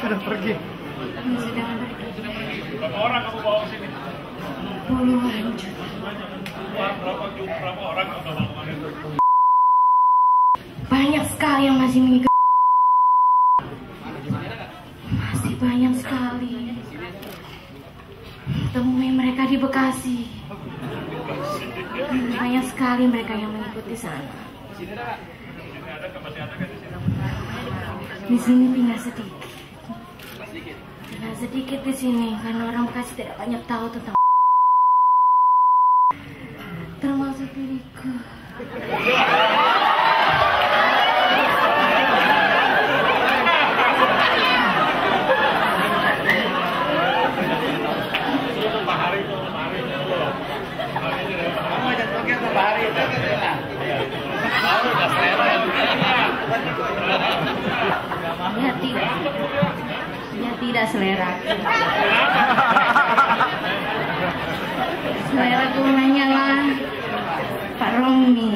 Sudah pergi. Sudah pergi. Berapa orang kamu bawa ke sini? Puluhan juta. Berapa orang kamu bawa kemarin? Banyak sekali yang masih mengikuti. Masih banyak sekali. Temui mereka di Bekasi. Banyak sekali mereka yang mengikuti sana. Di sini tinggal sedikit. Tinggal sedikit di sini karena orang Bekasi tidak banyak tahu tentang. Termasuk diriku. Ya tidak selera. Selera tuh hanyalah Pak Romi.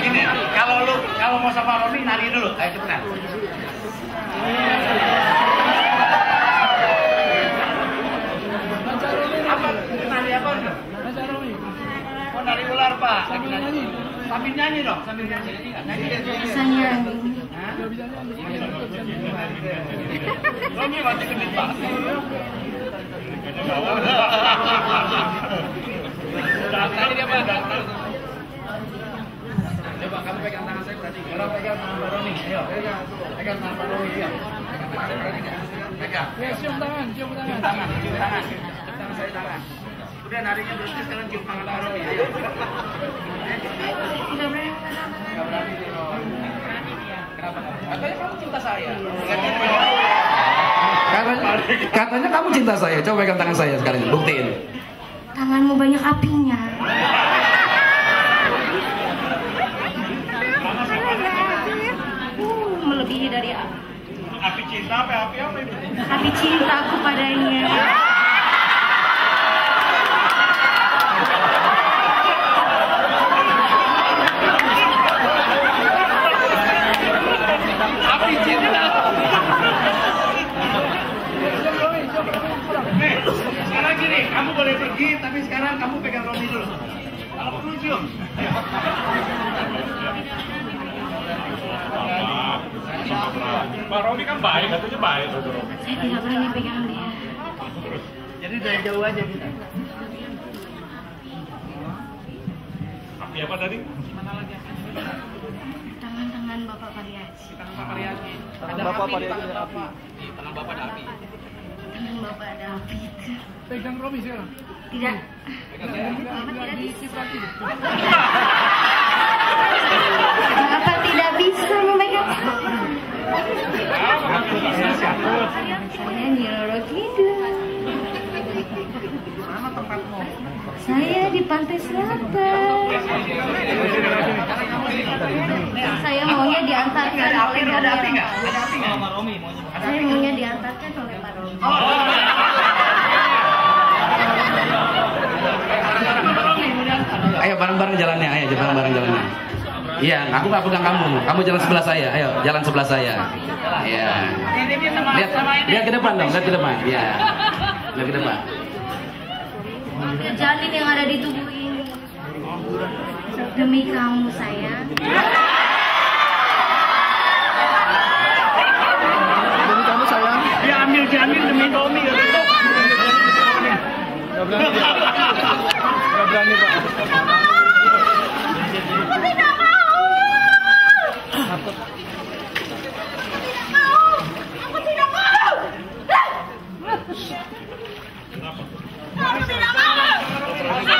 Ini kalau mau sama Romi nari dulu, ayo cepetan. Apa nari apa? Oh nari ular Pak. Sambil nyanyi dong, sambil nyanyi. Rasanya Romi masih gendut Pak. Tadi dia Pak. Coba kamu pegang tangan saya berarti. Kalau pegang tangan Pak Romi, ayo. Pegang tangan Pak Romi dia. Pegang. Cium tangan. Cium tangan. Cium tangan saya tangan. Udah narinya berhenti sekarang cium tangan Pak Romi. Ayo. tidak berani. Enggak berani dia. Kenapa? Katanya kamu cinta saya. Katanya kamu cinta saya. Coba pegang tangan saya sekarang, buktiin. Tanganmu banyak apinya. Melebihi dari api. Api cinta apa api apa itu? Api cintaku padanya. Api cinta. Nih, sekarang gini, kamu boleh pergi, tapi sekarang kamu pegang Romi dulu. Kalau perlu cium. Pak Romi kan baik, katanya baik. Saya tidak berani pegang dia. Jadi dari jauh aja kita. Api apa tadi? Tangan-tangan Bapak Pariaji. Tangan Bapak Pariaji. Tangan Bapak Pariaji ada api. Tangan Bapak ada api. Tangan Bapak ada api. Pegang Romi sekarang. Tidak. Bapak tidak bisa. Bapak tidak bisa memegang. Saya di Roro Kidul. Mana tempatmu? Saya di Pantai Selatan. Saya maunya diantarkan oleh Ada api nggak? Ada api nggak? Sama Romi maunya. Saya maunya diantarkan oleh Pak Romi. Ayo bareng-bareng jalannya, ayo bareng-bareng jalannya. Iya, aku nggak pegang kamu. Kamu jalan sebelah saya. Ayo, jalan sebelah saya. Iya. Lihat ke depan dong, lihat ke depan. Iya. Lihat ke depan. Janin yang ada di tubuh ini. Demi kamu sayang. Demi kamu sayang. Dia ambil janin demi Romi. Gak berani. Gak berani Pak.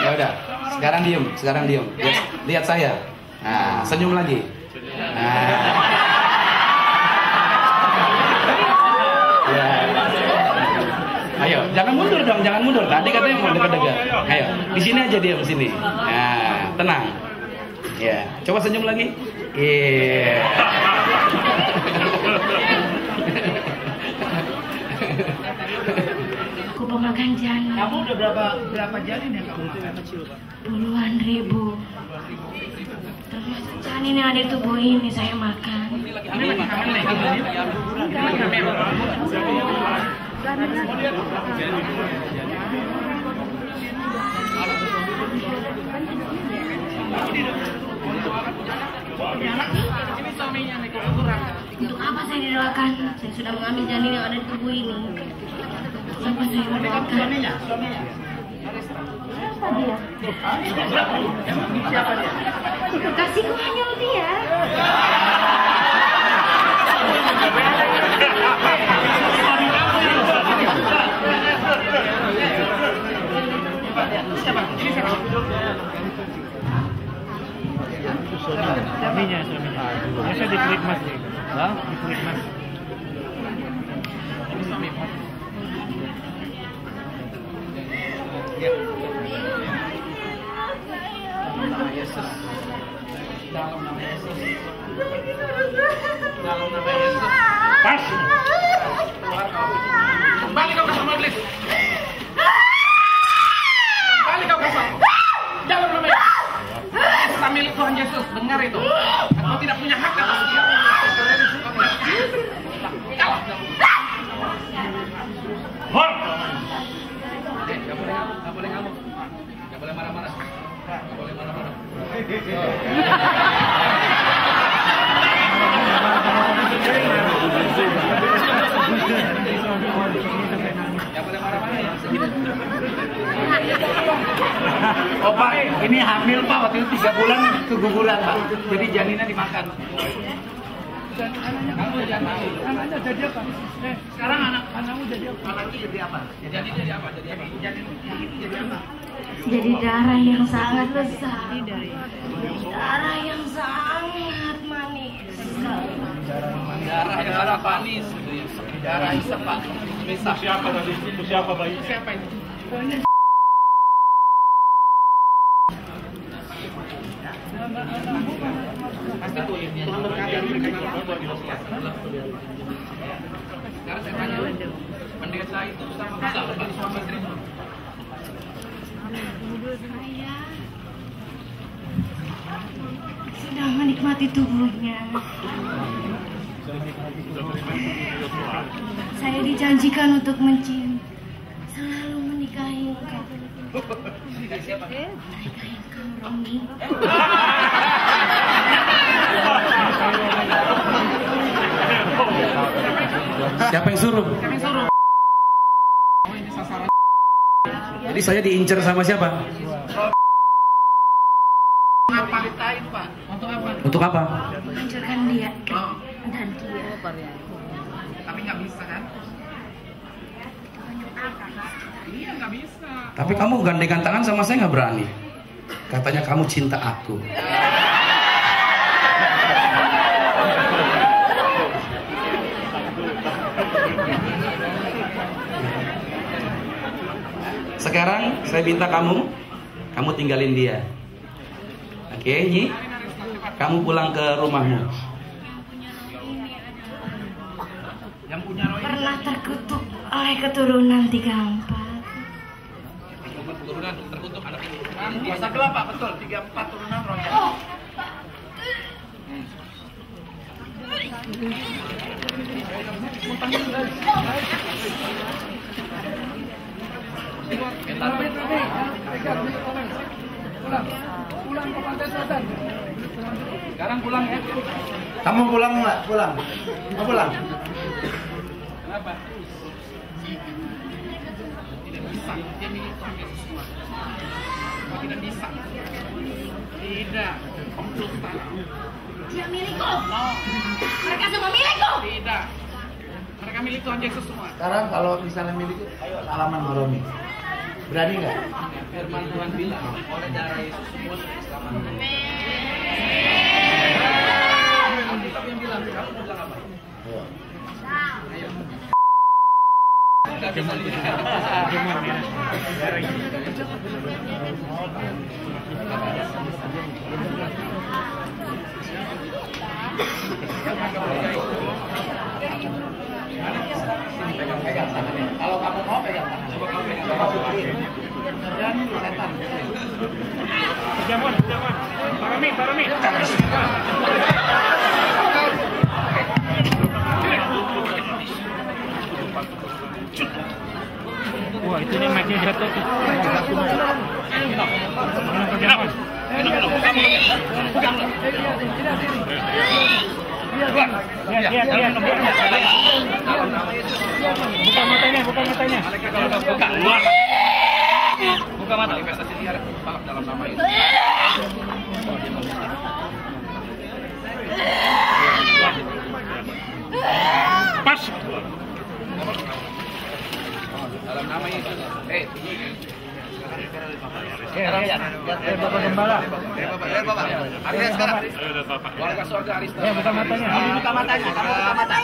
Ya udah, sekarang diem. Lihat saya. Nah, senyum lagi. Nah. Ya. Ayo, jangan mundur dong, jangan mundur. Tadi katanya mau dekat-dekat. Ayo, di sini aja diam di sini. Nah, tenang. Ya, coba senyum lagi. Iya. Aku pemakan janin. Kamu udah berapa janin yang kamu makan? Puluhan ribu. Termasuk janin yang ada di tubuh ini saya makan. Ini lagi hamil nih, ini lagi hamil. Ini suaminya nih, kurang. Untuk apa saya didoakan? Saya sudah mengambil janin yang ada di tubuh ini. Siapa saya mendoakan? Suaminya. Siapa dia? Siapa dia? Kasihku hanya dia. Suaminya. Masa di Christmas nih? Hah? Di Christmas. Ini suamimu. Nama Yesus. Dalam nama Yesus. Dalam nama Yesus. Pas. Keluar kau. Kembali kau ke sama iblis. Kembali kau ke sama. Dalam nama Yesus. Kita milik Tuhan Yesus. Dengar itu. Engkau tidak punya hak atas dia. Kalah. Hor. Gak boleh ngamuk. Gak boleh marah-marah. Gak boleh marah-marah. Gak boleh marah-marah ya. Oh Pak, ini hamil Pak, waktu itu 3 bulan keguguran Pak. Jadi janinnya dimakan. Kamu jangan tahu. Anaknya jadi apa? Sekarang Anakmu jadi apa? anaknya jadi apa? Jadi apa? Jadi apa? Jadi darah yang sangat besar. Darah yang sangat manis. Darah yang sangat manis. Darah isep Pak. Bisa. Siapa tadi? Itu siapa bayi? Siapa itu? Pasti kulitnya. Tuhan berkati sekarang saya tanya, pendeta itu bisa menjadi suami istri? Saya sudah menikmati tubuhnya. Saya dijanjikan untuk mencium, selalu menikahi engkau. Siapa? Menikahi engkau, Romi. Siapa yang suruh? Siapa yang suruh? Oh ini sasaran. Jadi saya diincar sama siapa? Apa ditain Pak? Untuk apa? Untuk apa? Hancurkan dia Oh, dan dia. tapi nggak bisa kan? Iya nggak bisa. Tapi kamu gandengan tangan sama saya nggak berani. Katanya kamu cinta aku. Sekarang saya minta kamu tinggalin dia. Oke, Nyi? Kamu pulang ke rumahmu. Yang punya roh ini Pernah terkutuk oleh keturunan 34. keturunan terkutuk anak ini. Masa gelap Pak, betul. 34 turunan roh yang. Pulang ke pantai selatan. Sekarang pulang ya. Kamu pulang nggak? Pulang. Mau pulang? Kenapa? Tidak bisa. Dia milik Tuhan Yesus semua. Tidak bisa. Tidak. Dusta. Dia milikku. Mereka semua milikku. Tidak. Mereka milik Tuhan Yesus semua. Sekarang kalau misalnya milik, ayo salaman sama Romi. Berani nggak? Firman Tuhan bilang, oleh darah Yesus semua diselamatkan. Alkitab yang bilang, kamu bilang apa? Ayo. Ayo. Nggak bisa lihat. Pegang tangannya. Kalau kamu mau pegang tangannya. Coba kamu Jamuan. Parami. Wah, itu nih mic-nya jatuh tuh. Buka matanya. Buka mata. Investasi dia dalam nama itu. Pas. Dalam nama itu. Bapak Gembala. Bapak. Arista sekarang. Warga surga Arista. Buka matanya. Buka matanya. Kamu buka mata.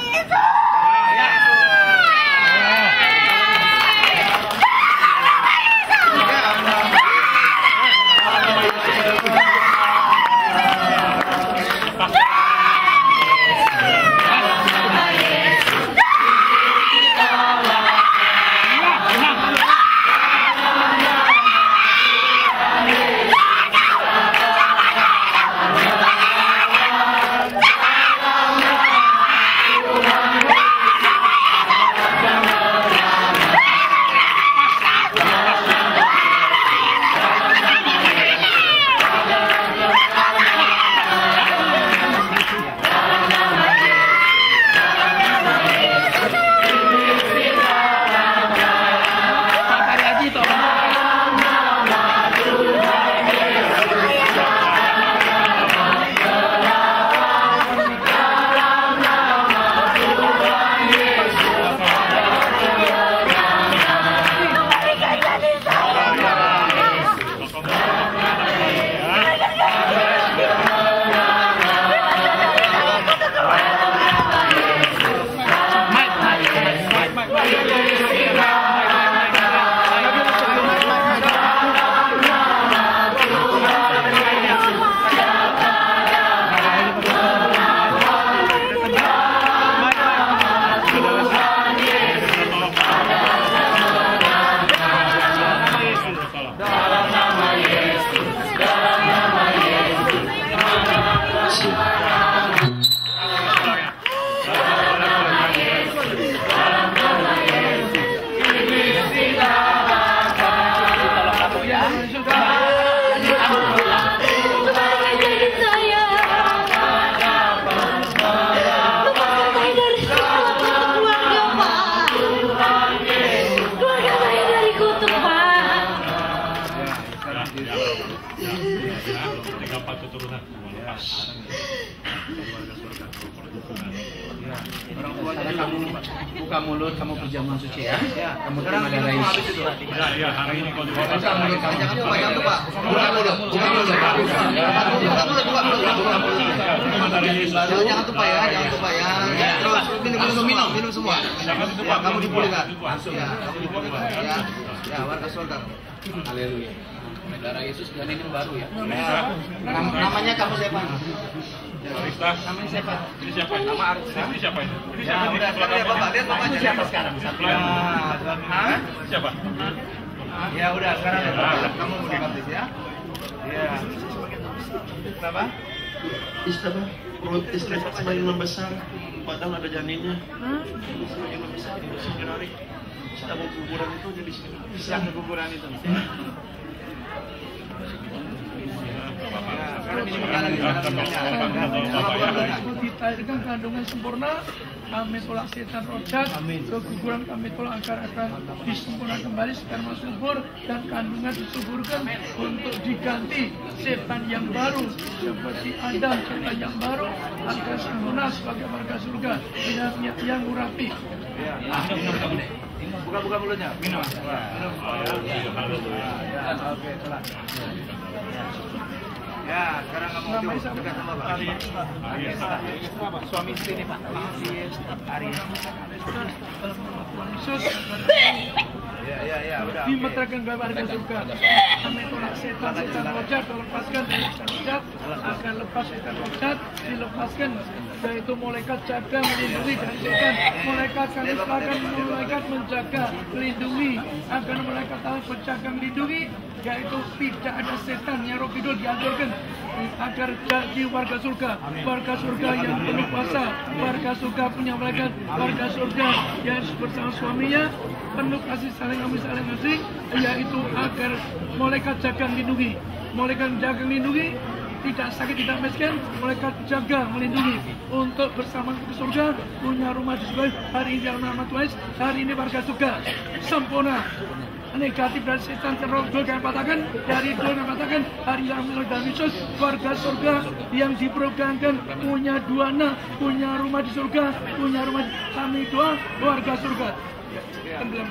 Orang tuanya kamu buka mulut, kamu berjamaah suci ya. Kamu terima darah Yesus. Ya, hari ini kalau Buka mulut kamu. Jangan lupa. Buka mulut. Buka mulut. Jangan lupa ya. Jangan lupa ya. Terus minum semua. Ya, kamu dipulihkan. Ya, kamu dipulihkan. Ya, warga saudara. Haleluya. Darah Yesus dan ini baru ya. Namanya kamu siapa? Arista. Namanya siapa? Ini siapa? Nama Arista. Ini siapa ini? Ini Ya, siapa? udah sekarang lihat Bapak. Lihat Bapaknya siapa sekarang? Hah? Siapa? Ya udah sekarang lihat Bapak. Kamu mau dibaptis ya? Iya. Kenapa? Istana istri sebagai imam besar, padahal ada janinnya. Sebagai imam besar di seminari. Kita mau kuburan itu jadi sini. Bisa ke kuburan itu. Ditahirkan kandungan sempurna, kami tolak setan rojak, keguguran kami tolak akan disempurnakan kembali sperma subur dan kandungan disuburkan untuk diganti setan yang baru seperti Adam setan yang baru agar sempurna sebagai warga surga dengan yang murapi. Buka mulutnya. Minum. Oke, telah. Ya, sekarang kamu dekat sama Pak. Suami istri ini Pak. Aries. Yesus dimeteraikan ke warga surga. Kami tolak setan rojat, lepaskan setan rojat, akan lepas setan rojat, dilepaskan, yaitu malaikat jaga melindungi dari setan. Malaikat kami serahkan, malaikat menjaga, melindungi, akan malaikat Allah menjaga, melindungi, yaitu tidak ada setan yang Roh Kudus dianjurkan agar jadi warga surga yang penuh kuasa, warga surga punya malaikat, warga surga yang bersama suaminya penuh kasih saling kasih, yaitu agar malaikat jaga melindungi, malaikat jaga melindungi, tidak sakit, tidak miskin, malaikat jaga melindungi untuk bersama ke surga, punya rumah di surga. Hari ini dalam nama Tuhan, hari ini warga surga sempurna. Negatif dari setan teror yang patahkan, dari dua yang patahkan, hari yang dan Yesus, warga surga yang diprogramkan punya dua anak, punya rumah di surga, punya rumah kami doa warga surga. Haleluya.